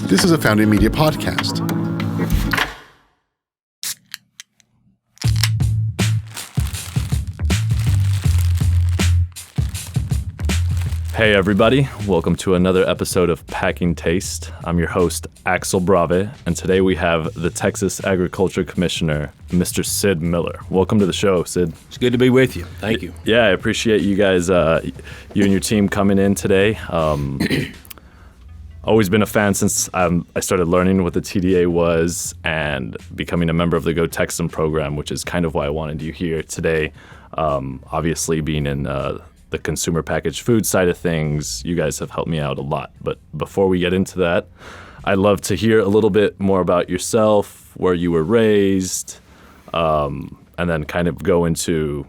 This is a Founding Media podcast. Hey everybody, welcome to another episode of Packing Taste. I'm your host, Axel Brave, and today we have the Texas Agriculture Commissioner, Mr. Sid Miller. Welcome to the show, Sid. It's good to be with you. Thank you. Yeah, I appreciate you guys, you and your team coming in today. Always been a fan since I started learning what the TDA was and becoming a member of the Go Texan program, which is kind of why I wanted you here today. Obviously, being in the consumer packaged food side of things, you guys have helped me out a lot. But before we get into that, I'd love to hear a little bit more about yourself, where you were raised, and then kind of go into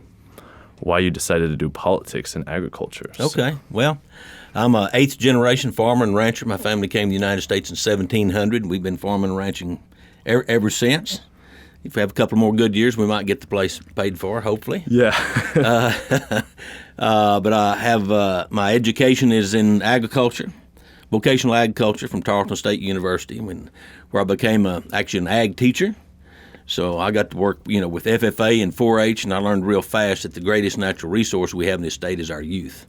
why you decided to do politics and agriculture. Okay. Well, I'm an eighth generation farmer and rancher. My family came to the United States in 1700. We've been farming and ranching ever since. If we have a couple more good years, we might get the place paid for, hopefully. Yeah. But I have my education is in agriculture, vocational agriculture from Tarleton State University, where I became actually an ag teacher. So I got to work, with FFA and 4-H, and I learned real fast that the greatest natural resource we have in this state is our youth.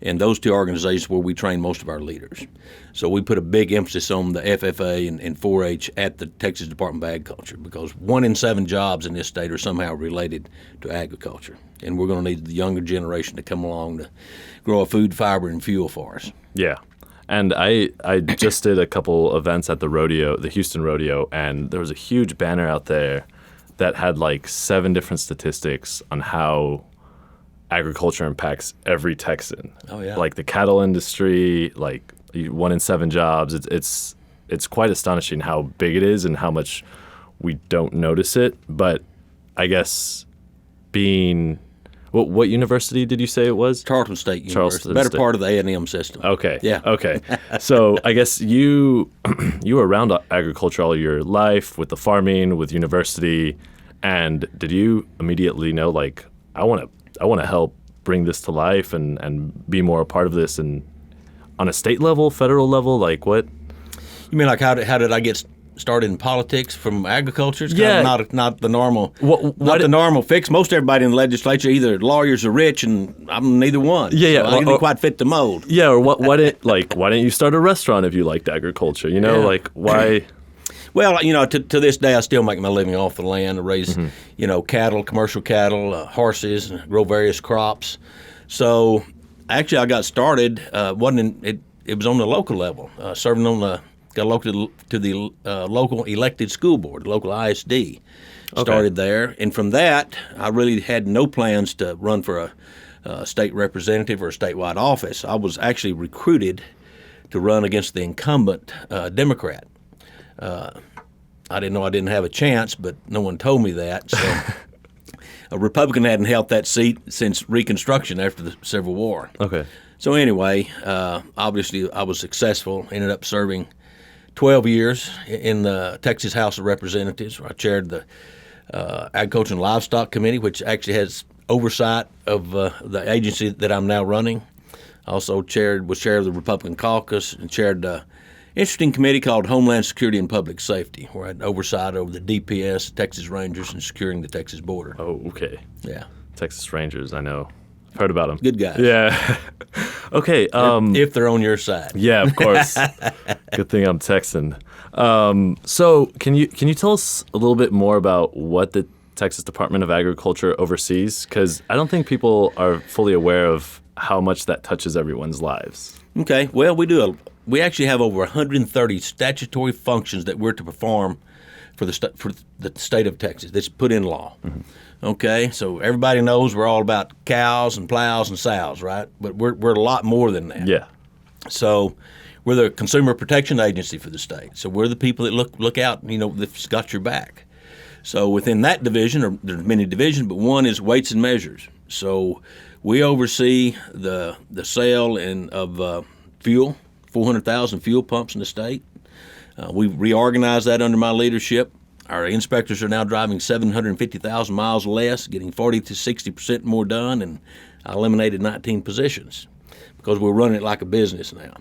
And those two organizations where we train most of our leaders. So we put a big emphasis on the FFA and 4-H at the Texas Department of Agriculture, because 1 in 7 jobs in this state are somehow related to agriculture. And we're going to need the younger generation to come along to grow a food, fiber, and fuel for us. Yeah. And I just did a couple events at the rodeo, the Houston rodeo, and there was a huge banner out there that had like 7 different statistics on how agriculture impacts every Texan. Oh yeah. Like the cattle industry, like 1 in 7 jobs. It's quite astonishing how big it is and how much we don't notice it. But I guess being what university did you say it was? Tarleton State University, the better part of the A&M system. Okay. Yeah. Okay. So I guess you were around agriculture all your life with the farming, with university, and did you immediately know, like, I want to help bring this to life and be more a part of this, and on a state level, federal level, like what? You mean like how did I get started in politics from agriculture? It's Yeah. kind of not the normal, What the normal fix. Most everybody in the legislature either lawyers or rich, and I'm neither one. Yeah. So I didn't quite fit the mold. Yeah. Or why didn't you start a restaurant if you liked agriculture? Yeah. Like why? Well, to this day, I still make my living off the land. I raise, cattle, commercial cattle, horses, and grow various crops. So, actually, I got started. It was on the local level, serving got elected to the local elected school board, local ISD. Started there, and from that, I really had no plans to run for a state representative or a statewide office. I was actually recruited to run against the incumbent Democrat. I didn't know I didn't have a chance, but no one told me that. So a Republican hadn't held that seat since Reconstruction after the Civil War. Okay. So anyway, obviously I was successful. Ended up serving 12 years in the Texas House of Representatives, where I chaired the Agriculture and Livestock Committee, which actually has oversight of the agency that I'm now running. I also was chair of the Republican caucus and chaired the interesting committee called Homeland Security and Public Safety, where I had oversight over the DPS, Texas Rangers, and securing the Texas border. Oh, okay. Yeah. Texas Rangers, I know. I've heard about them. Good guys. Yeah. Okay. If they're on your side. Yeah, of course. Good thing I'm Texan. So can you tell us a little bit more about what the Texas Department of Agriculture oversees? Because I don't think people are fully aware of how much that touches everyone's lives. Okay. Well, we actually have over 130 statutory functions that we're to perform for the state of Texas. That's put in law. Mm-hmm. Okay, so everybody knows we're all about cows and plows and sows, right? But we're a lot more than that. Yeah. So we're the consumer protection agency for the state. So we're the people that look out, that's got your back. So within that division, or there's many divisions, but one is weights and measures. So we oversee the sale of fuel, 400,000 fuel pumps in the state. We reorganized that under my leadership. Our inspectors are now driving 750,000 miles less, getting 40 to 60% more done, and I eliminated 19 positions because we're running it like a business now.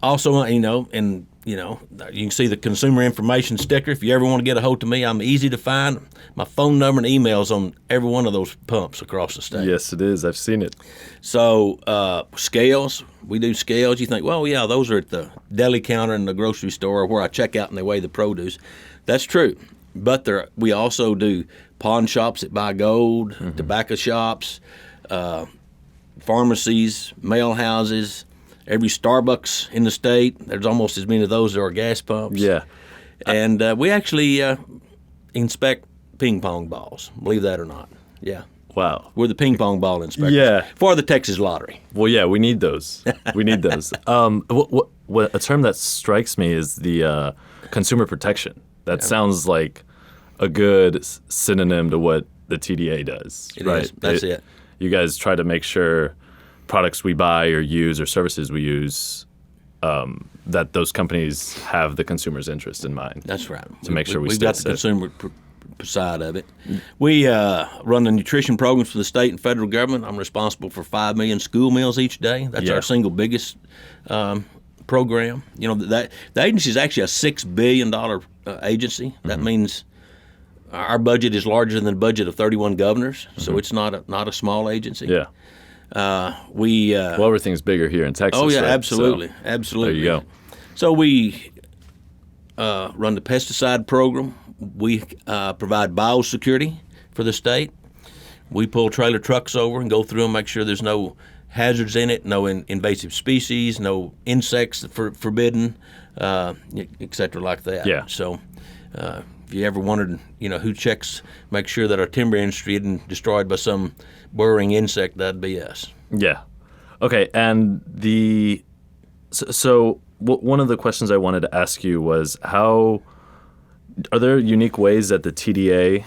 Also, and you can see the consumer information sticker. If you ever want to get a hold of me, I'm easy to find. My phone number and email's on every one of those pumps across the state. Yes, it is. I've seen it. So scales, we do scales. You think, well, yeah, those are at the deli counter in the grocery store where I check out and they weigh the produce. That's true. But we also do pawn shops that buy gold, tobacco shops, pharmacies, mail houses. Every Starbucks in the state, there's almost as many of those as there are gas pumps. Yeah. And we actually inspect ping pong balls, believe that or not. Yeah. Wow. We're the ping pong ball inspectors. Yeah. For the Texas Lottery. Well, yeah, we need those. We need those. What a term that strikes me is the consumer protection. That sounds like a good synonym to what the TDA does. It right? is. That's it. You guys try to make sure products we buy or use or services we use, that those companies have the consumer's interest in mind. That's right. To make sure we we've stay got the safe. consumer side of it. We run the nutrition programs for the state and federal government. I'm responsible for 5 million school meals each day. That's our single biggest program. The agency is actually a $6 billion agency. That means our budget is larger than the budget of 31 governors. So it's not a small agency. Yeah. Well, everything's bigger here in Texas. Oh yeah, right? absolutely, So, absolutely. there you go. So we run the pesticide program. We provide biosecurity for the state. We pull trailer trucks over and go through and make sure there's no hazards in it, no invasive species, no insects forbidden, et cetera, like that. Yeah. So if you ever wondered, who checks, make sure that our timber industry isn't destroyed by some burrowing insect, that'd be us. Yeah. Okay. And so one of the questions I wanted to ask you was are there unique ways that the TDA,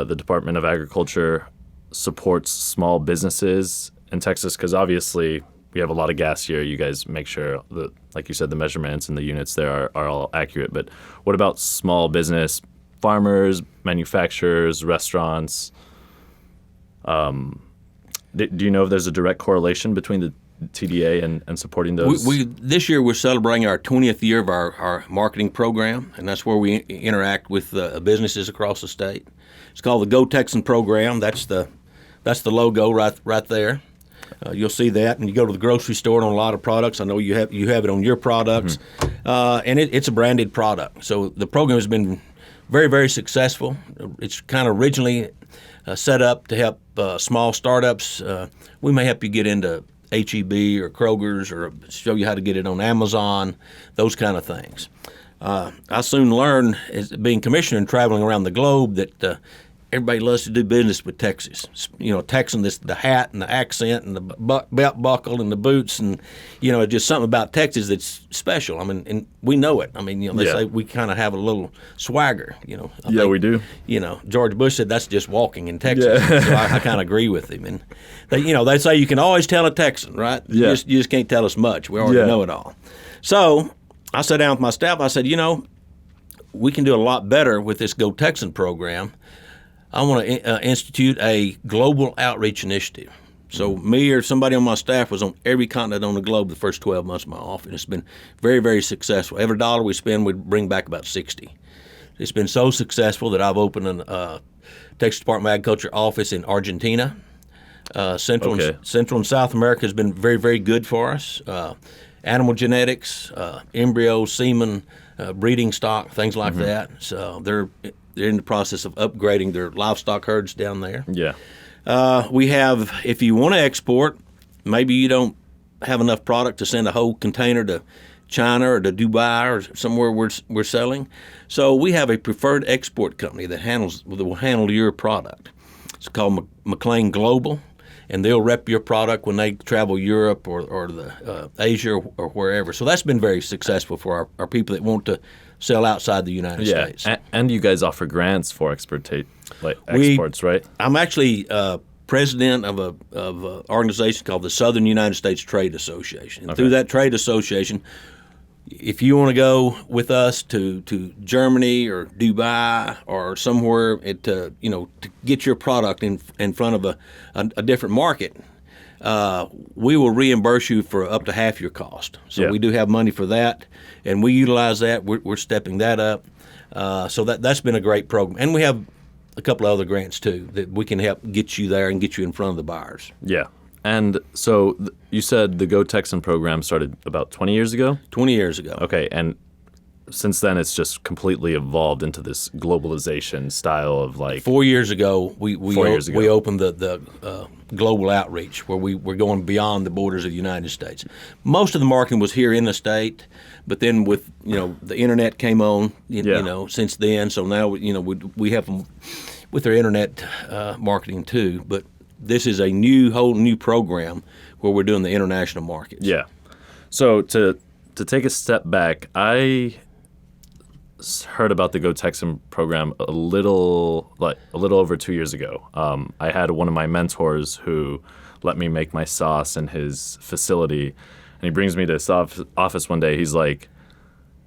the Department of Agriculture, supports small businesses in Texas? Because obviously we have a lot of gas here. You guys make sure that, like you said, the measurements and the units there are all accurate. But what about small business, farmers, manufacturers, restaurants? Do you know if there's a direct correlation between the TDA and supporting those? This year we're celebrating our 20th year of our marketing program, and that's where we interact with businesses across the state. It's called the Go Texan program. That's the logo right there. You'll see that, and you go to the grocery store on a lot of products. I know you have it on your products, and it's a branded product. So the program has been very, very successful. It's kind of originally set up to help small startups. We may help you get into H-E-B or Kroger's or show you how to get it on Amazon, those kind of things. I soon learned, as being commissioner and traveling around the globe, that everybody loves to do business with Texas. Texan, the hat and the accent and the belt buckle and the boots, and just something about Texas that's special. I mean, and we know it. I mean, they say we kind of have a little swagger. I think, we do. George Bush said that's just walking in Texas. Yeah. So I kind of agree with him. And they say you can always tell a Texan, right? Yeah. You just can't tell us much. We already know it all. So I sat down with my staff. I said, we can do a lot better with this Go Texan program. I want to institute a global outreach initiative. So me or somebody on my staff was on every continent on the globe the first 12 months of my office. It's been very, very successful. Every dollar we spend, we bring back about 60. It's been so successful that I've opened a Texas Department of Agriculture office in Argentina. Central and South America has been very, very good for us. Animal genetics, embryo, semen, breeding stock, things like that. So they're in the process of upgrading their livestock herds down there. Yeah. We have, if you want to export, maybe you don't have enough product to send a whole container to China or to Dubai or somewhere we're selling. So we have a preferred export company that will handle your product. It's called McLean Global, and they'll rep your product when they travel Europe or the Asia or wherever. So that's been very successful for our people that want to sell outside the United States. And you guys offer grants for exports, right? I'm actually president of an organization called the Southern United States Trade Association. And through that trade association, if you want to go with us to Germany or Dubai or somewhere to get your product in front of a different market, we will reimburse you for up to half your cost. So Yeah. we do have money for that, and we utilize that. We're stepping that up. So that's been a great program. And we have a couple of other grants, too, that we can help get you there and get you in front of the buyers. Yeah. And so you said the Go Texan program started about 20 years ago? 20 years ago. Okay, and since then it's just completely evolved into this globalization style of like 4 years ago, we 4 years ago. we opened the global outreach where we're going beyond the borders of the United States. Most of the marketing was here in the state, but then with the internet came on, since then. So now we have them with their internet marketing too. But this is a whole new program where we're doing the international markets. Yeah. So to take a step back, I heard about the Go Texan program a little over 2 years ago. I had one of my mentors who let me make my sauce in his facility, and he brings me to his office one day. He's like,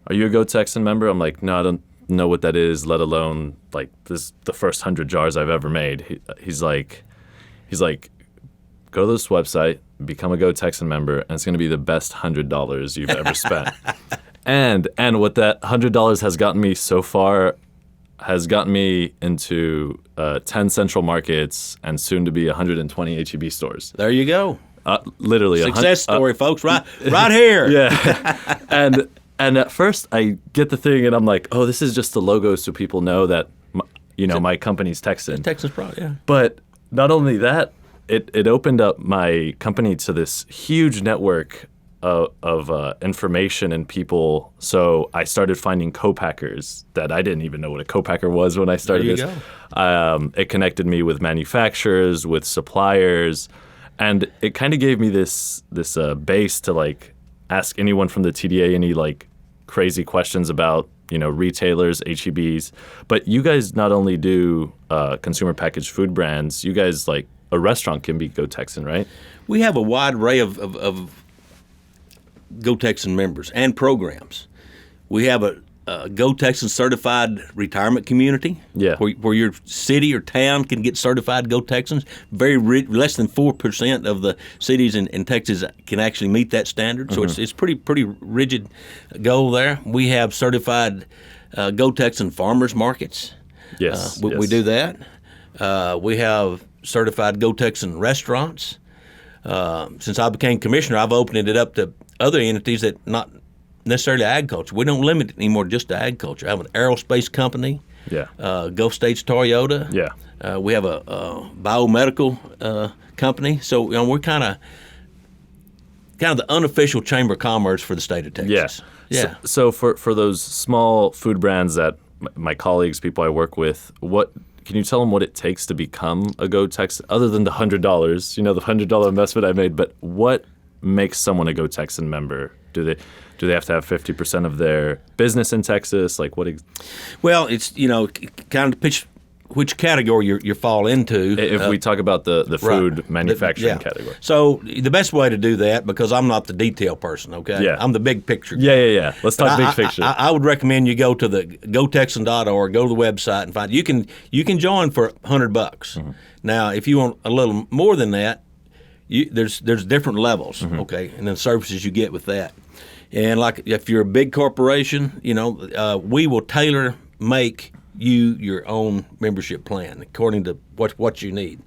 "Are you a Go Texan member?" I'm like, "No, I don't know what that is, let alone like this the first 100 jars I've ever made." He's like, "Go to this website, become a Go Texan member, and it's going to be the best $100 you've ever spent." And what that $100 has gotten me so far has gotten me into 10 central markets and soon to be 120 H-E-B stores. There you go. Literally. Success story, folks, right here. Yeah. And at first I get the thing and I'm like, oh, this is just the logo so people know that, my company's Texan. Texan's product, yeah. But not only that, it opened up my company to this huge network of information and people. So I started finding co-packers that I didn't even know what a co-packer was when I started There you this. It connected me with manufacturers, with suppliers, and it kind of gave me this base to like ask anyone from the TDA any like crazy questions about retailers, HEBs. But you guys not only do consumer packaged food brands, you guys like a restaurant can be Go Texan, right? We have a wide array of Go Texan members and programs. We have a Go Texan certified retirement community, where your city or town can get certified Go Texans. Less than 4% of the cities in Texas can actually meet that standard. So it's pretty rigid goal there. We have certified Go Texan farmers markets. Yes, we do that. We have certified Go Texan restaurants. Since I became commissioner, I've opened it up to other entities that not necessarily agriculture. We don't limit it anymore just to agriculture. I have an aerospace company, Gulf States Toyota. Yeah. We have a biomedical company. So we're kind of the unofficial chamber of commerce for the state of Texas. Yeah. So for those small food brands that my colleagues, people I work with, can you tell them what it takes to become a Go Texan, other than the $100, the $100 investment I made, but what makes someone a Go Texan member? Do they have to have 50% of their business in Texas? Like what? Well, it's kind of which category you fall into. If we talk about the food manufacturing category. So the best way to do that, because I'm not the detail person, okay? Yeah. I'm the big picture. Yeah. Let's talk big picture. I would recommend you go to the gotexan.org, go to the website and find you can join for $100. Mm-hmm. Now, if you want a little more than that, there's different levels, okay, and then services you get with that. And like if you're a big corporation, we will tailor make you your own membership plan according to what you need.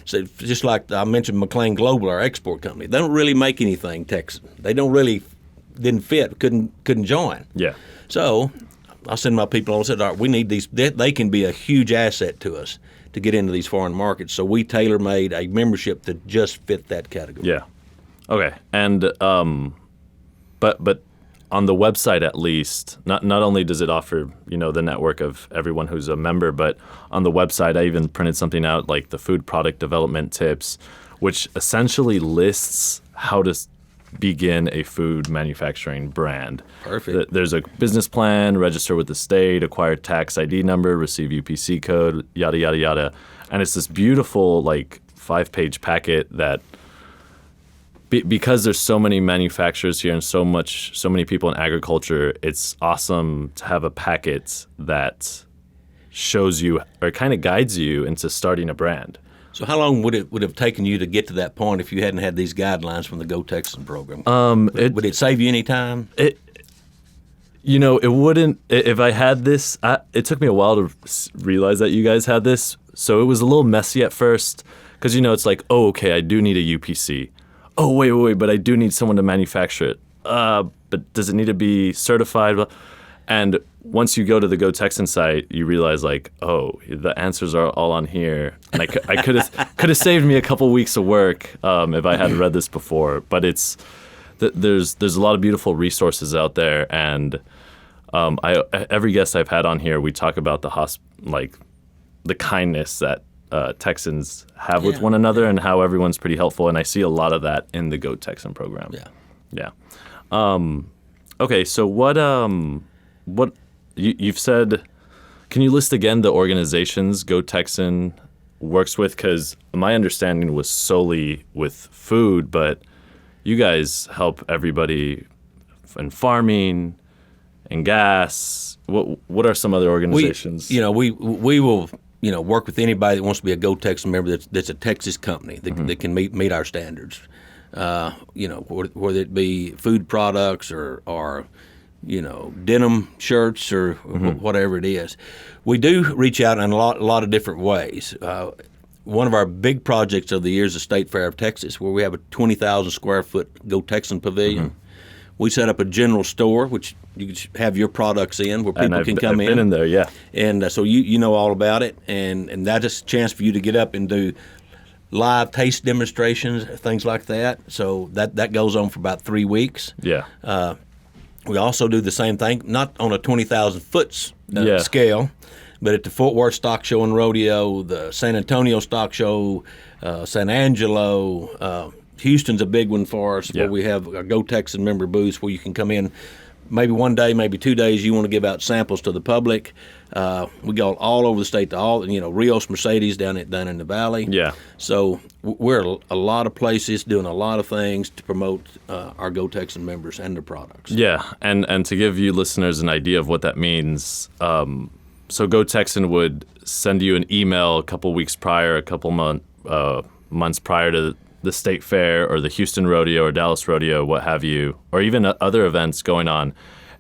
So just like I mentioned, McLean Global, our export company, they don't really make anything Texan. They didn't fit, couldn't join. Yeah. So I send my people on and said, all right, we need these. They can be a huge asset to us to get into these foreign markets. So we tailor-made a membership to just fit that category. Yeah. Okay. And but on the website at least, not only does it offer, the network of everyone who's a member, but on the website I even printed something out like the food product development tips, which essentially lists how to begin a food manufacturing brand. Perfect. There's a business plan, register with the state, acquire tax ID number, receive UPC code, yada, yada, yada. And it's this beautiful 5-page packet that because there's so many manufacturers here and so many people in agriculture, it's awesome to have a packet that shows you or kind of guides you into starting a brand. So how long would it have taken you to get to that point if you hadn't had these guidelines from the Go Texan program? Would it save you any time? It wouldn't. If I had this, it took me a while to realize that you guys had this. So it was a little messy at first because, it's like, oh, okay, I do need a UPC. Oh, wait, but I do need someone to manufacture it. But does it need to be certified? And once you go to the Go Texan site, you realize like, oh, the answers are all on here. And I could have saved me a couple weeks of work if I hadn't read this before. But there's a lot of beautiful resources out there, and every guest I've had on here, we talk about the kindness that Texans have with one another and how everyone's pretty helpful. And I see a lot of that in the Go Texan program. Yeah. Okay, so what you've said, can you list again the organizations Go Texan works with? Because my understanding was solely with food, but you guys help everybody in farming and gas. What are some other organizations? We will work with anybody that wants to be a Go Texan member that's a Texas company that can meet our standards. Whether it be food products or denim shirts or whatever it is. We do reach out in a lot of different ways. One of our big projects of the year is the State Fair of Texas, where we have a 20,000 square foot Go Texan pavilion. We set up a general store, which you can have your products in, where people can come in. I've been in there, yeah. And so you know all about it, and that's a chance for you to get up and do live taste demonstrations, things like that. So that goes on for about 3 weeks. Yeah. We also do the same thing, not on a 20,000 foot scale, but at the Fort Worth Stock Show and Rodeo, the San Antonio Stock Show, San Angelo, Houston's a big one for us, where we have a Go Texan member booths where you can come in maybe one day, maybe 2 days. You want to give out samples to the public. We go all over the state to all, Rios Mercedes down in the valley. Yeah. So we're a lot of places doing a lot of things to promote our Go Texan members and their products. Yeah, and to give you listeners an idea of what that means, so Go Texan would send you an email a couple weeks prior, a couple months prior to the State Fair or the Houston Rodeo or Dallas Rodeo, what have you, or even other events going on,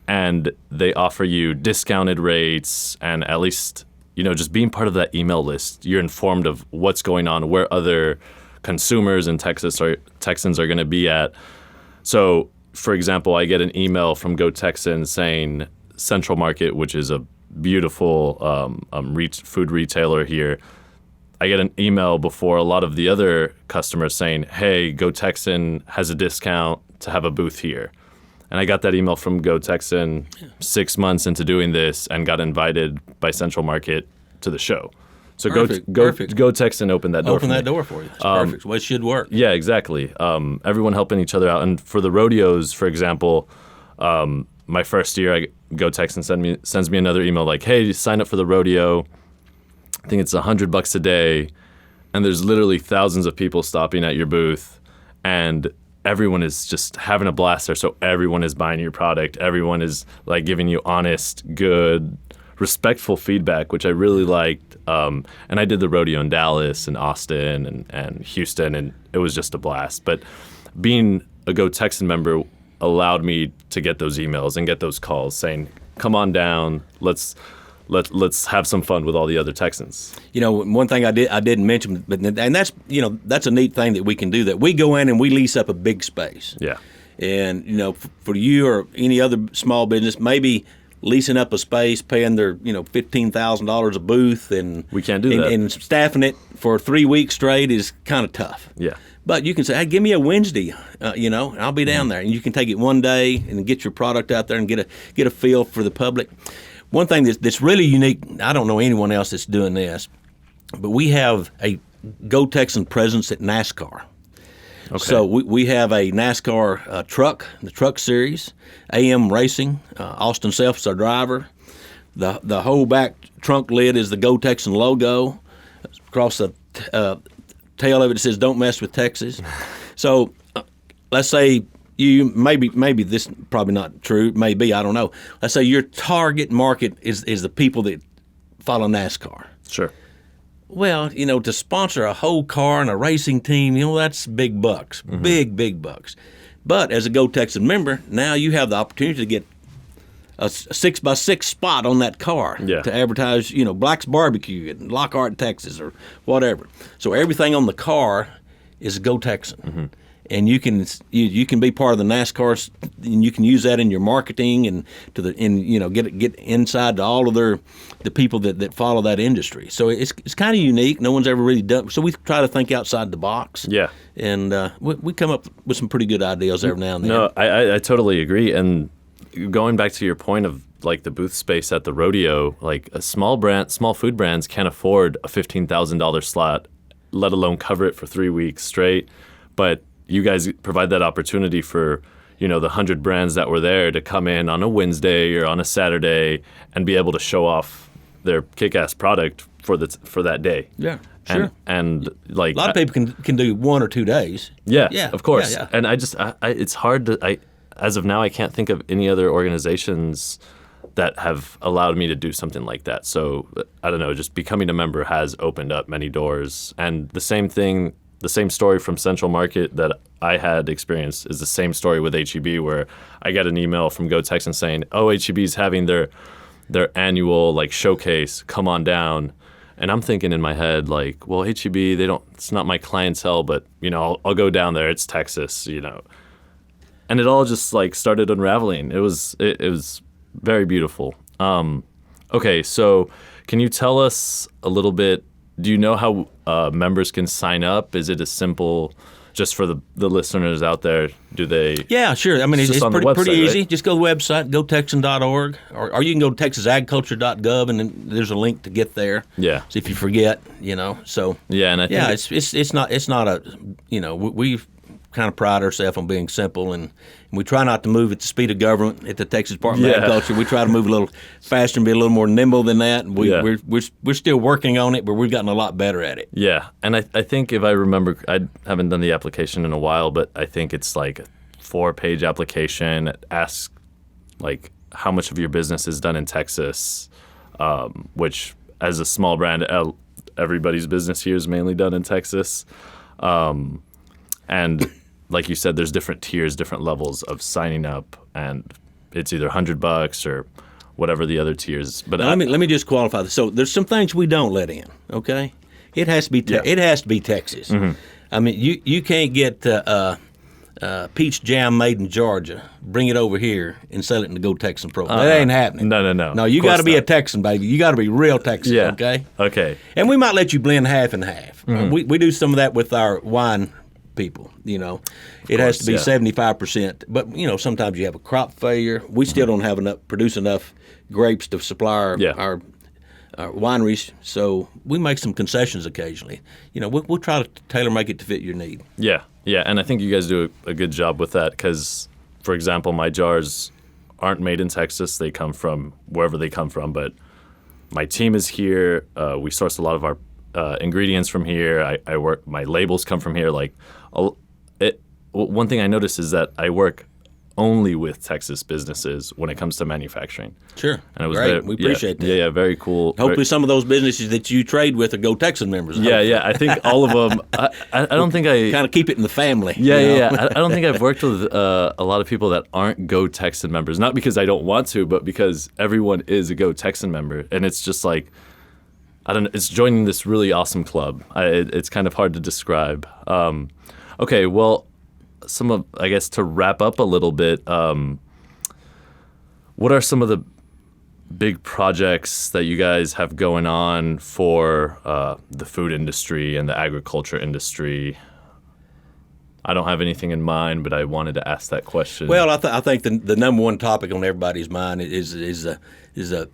and they offer you discounted rates, and at least, just being part of that email list, you're informed of what's going on, where other consumers in Texas or Texans are going to be at. So, for example, I get an email from Go Texan saying Central Market, which is a beautiful food retailer here, I get an email before a lot of the other customers saying, hey, Go Texan has a discount to have a booth here. And I got that email from Go Texan 6 months into doing this and got invited by Central Market to the show. So Perfect. Go Texan opened that door for me. Open that door for you. That's perfect. Well, it should work. Yeah, exactly. Everyone helping each other out. And for the rodeos, for example, my first year, Go Texan sends me another email like, hey, sign up for the rodeo. I think it's $100 a day, and there's literally thousands of people stopping at your booth, and everyone is just having a blast there. So everyone is buying your product. Everyone is giving you honest, good, respectful feedback, which I really liked. And I did the rodeo in Dallas and Austin and Houston, and it was just a blast. But being a Go Texan member allowed me to get those emails and get those calls saying, come on down, let's have some fun with all the other Texans. One thing I didn't mention, and that's a neat thing that we can do. That we go in and we lease up a big space. Yeah. And for you or any other small business, maybe leasing up a space, paying their $15,000 a booth, and we can't do that. And staffing it for 3 weeks straight is kind of tough. Yeah. But you can say, hey, give me a Wednesday, and I'll be down there, and you can take it one day and get your product out there and get a feel for the public. One thing that's really unique, I don't know anyone else that's doing this, but we have a Go Texan presence at NASCAR. Okay. So we have a NASCAR truck, the Truck Series, AM Racing. Austin Self is our driver. The whole back trunk lid is the Go Texan logo. Across the tail of it says, "Don't mess with Texas." So let's say you maybe this is probably not true. Maybe, I don't know. Let's say your target market is the people that follow NASCAR. Sure. Well, to sponsor a whole car and a racing team, that's big bucks, big bucks. But as a Go Texan member, now you have the opportunity to get a 6x6 spot on that car to advertise, Black's Barbecue in Lockhart, Texas, or whatever. So everything on the car is Go Texan. And you can be part of the NASCAR, and you can use that in your marketing and get inside to all of the people that follow that industry. So it's kind of unique. No one's ever really done. So we try to think outside the box. Yeah. And we come up with some pretty good ideas every now and then. No, I totally agree. And going back to your point of like the booth space at the rodeo, like a small food brands can't afford a $15,000 slot, let alone cover it for 3 weeks straight. But you guys provide that opportunity for, the 100 brands that were there to come in on a Wednesday or on a Saturday and be able to show off their kick-ass product for that day. Yeah, sure. And like a lot of people can do 1 or 2 days. Yeah, of course. Yeah. And it's hard to as of now, I can't think of any other organizations that have allowed me to do something like that. So I don't know, just becoming a member has opened up many doors. And the same story from Central Market that I had experienced is the same story with H-E-B, where I got an email from Go Texan saying, "Oh, H-E-B is having their annual like showcase. Come on down." And I'm thinking in my head like, well, H-E-B, it's not my clientele, but I'll go down there. It's Texas, And it all just like started unraveling. It was very beautiful. Okay, so can you tell us a little bit? Do you know how members can sign up? Is it as simple, just for the listeners out there? Do they? Yeah, sure. I mean, it's pretty easy. Right? Just go to the website, gotexan.org, or you can go to texasagculture.gov, and then there's a link to get there. Yeah. So if you forget, so yeah, and I think it's not a we've kind of pride ourselves on being simple, and we try not to move at the speed of government at the Texas Department of Agriculture. We try to move a little faster and be a little more nimble than that. We're still working on it, but we've gotten a lot better at it. Yeah, and I think if I remember, I haven't done the application in a while, but I think it's like a 4-page application. It asks like how much of your business is done in Texas, which as a small brand, everybody's business here is mainly done in Texas. And like you said, there's different tiers, different levels of signing up, and it's either $100 or whatever the other tiers. But now, let me just qualify this. So there's some things we don't let in. Okay, it has to be Texas. Mm-hmm. I mean, you can't get peach jam made in Georgia, bring it over here and sell it in the Go Texan program. That ain't happening. No. No, you got to be a Texan, baby. You got to be real Texan. Yeah. Okay. Okay. And we might let you blend half and half. Mm-hmm. We do some of that with our wine people, it has to be 75%. But sometimes you have a crop failure. We still don't produce enough grapes to supply our wineries. So we make some concessions occasionally. We'll try to tailor make it to fit your need. Yeah, and I think you guys do a good job with that because, for example, my jars aren't made in Texas. They come from wherever they come from. But my team is here. We source a lot of our ingredients from here. I work. My labels come from here. One thing I noticed is that I work only with Texas businesses when it comes to manufacturing. Sure, and it was great. We appreciate that. Yeah, very cool. Hopefully, some of those businesses that you trade with are Go Texan members. Yeah. I think all of them. I don't think I kind of keep it in the family. Yeah. I don't think I've worked with a lot of people that aren't Go Texan members. Not because I don't want to, but because everyone is a Go Texan member, and it's just like. I don't know. It's joining this really awesome club. It's kind of hard to describe. Okay, well, I guess to wrap up a little bit, what are some of the big projects that you guys have going on for the food industry and the agriculture industry? I don't have anything in mind, but I wanted to ask that question. Well, I think the number one topic on everybody's mind is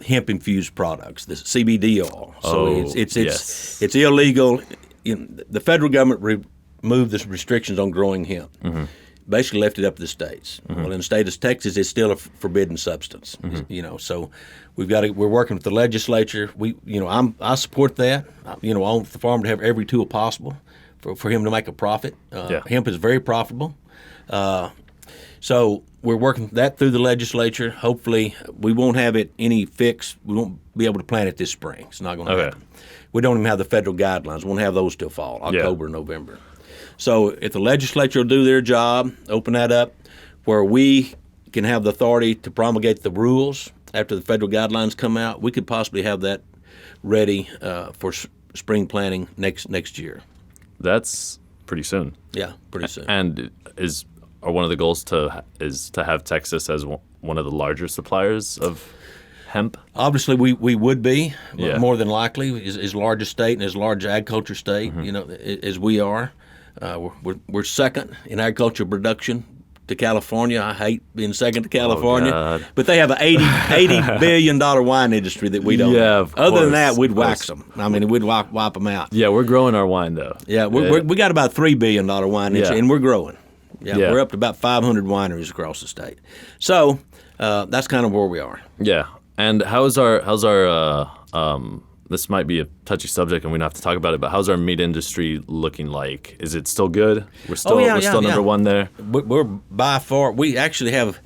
hemp infused products, the CBD oil. So it's illegal. The federal government removed the restrictions on growing hemp. Mm-hmm. Basically left it up to the states. Mm-hmm. Well, in the state of Texas, it's still a forbidden substance. Mm-hmm. So we're working with the legislature. I support that. I want the farmer to have every tool possible for him to make a profit. Hemp is very profitable. So we're working that through the legislature. Hopefully, we won't have it any fix. We won't be able to plant it this spring. It's not going to happen. We don't even have the federal guidelines. We won't have those till fall, October, November. So if the legislature will do their job, open that up, where we can have the authority to promulgate the rules after the federal guidelines come out, we could possibly have that ready for spring planting next year. That's pretty soon. Yeah, pretty soon. And are one of the goals to have Texas as one of the larger suppliers of hemp? Obviously, we would be more than likely as large a state and as large agriculture state, as we are. We're second in agriculture production to California. I hate being second to California, but they have an $80 billion wine industry that we don't. Yeah, of Other than course, that, we'd wax them. I mean, we'd wipe them out. Yeah, we're growing our wine though. Yeah, we got about $3 billion wine industry, and we're growing. Yeah, we're up to about 500 wineries across the state. So that's kind of where we are. Yeah, and how's our this might be a touchy subject and we don't have to talk about it, but how's our meat industry looking like? Is it still good? We're still number one there? We're by far, we actually have,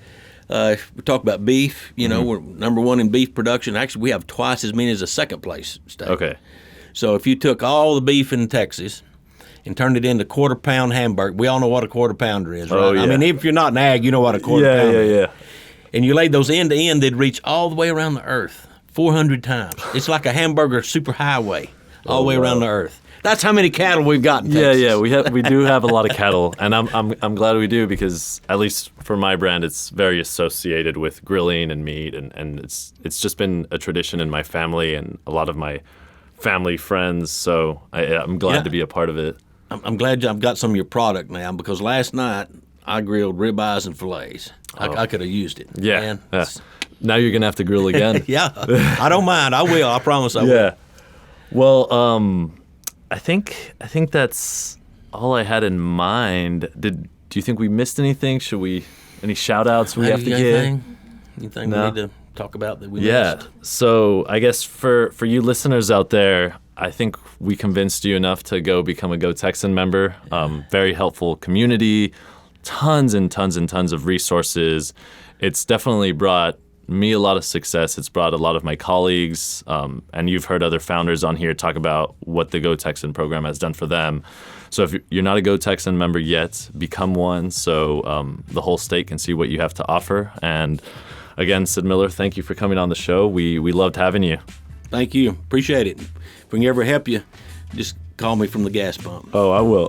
we talk about beef, we're number one in beef production. Actually, we have twice as many as the second place state. Okay. So if you took all the beef in Texas and turned it into quarter-pound hamburger, we all know what a quarter-pounder is, right? Oh, yeah. I mean, if you're not an ag, you know what a quarter-pounder is. Yeah. And you laid those end-to-end, they'd reach all the way around the earth 400 times. It's like a hamburger superhighway all the way around the earth. That's how many cattle we've got in Texas. Yeah, we do have a lot of cattle, and I'm glad we do because at least for my brand, it's very associated with grilling and meat, and it's just been a tradition in my family and a lot of my family friends. So I'm glad to be a part of it. I'm glad I've got some of your product now because last night I grilled ribeyes and fillets. I could have used it. Yeah. Now you're gonna have to grill again. Yeah, I don't mind. I will. I promise I will. Yeah. Well, I think that's all I had in mind. Do you think we missed anything? Any shout outs we have to give? Anything we need to talk about that we missed? So I guess for you listeners out there, I think we convinced you enough to go become a Go Texan member. Very helpful community, tons and tons and tons of resources. It's definitely brought me a lot of success. It's brought a lot of my colleagues, and you've heard other founders on here talk about what the Go Texan program has done for them. So if you're not a Go Texan member yet, become one so the whole state can see what you have to offer. And again, Sid Miller, thank you for coming on the show. We loved having you. Thank you. Appreciate it. If we can ever help you, just call me from the gas pump. Oh, I will.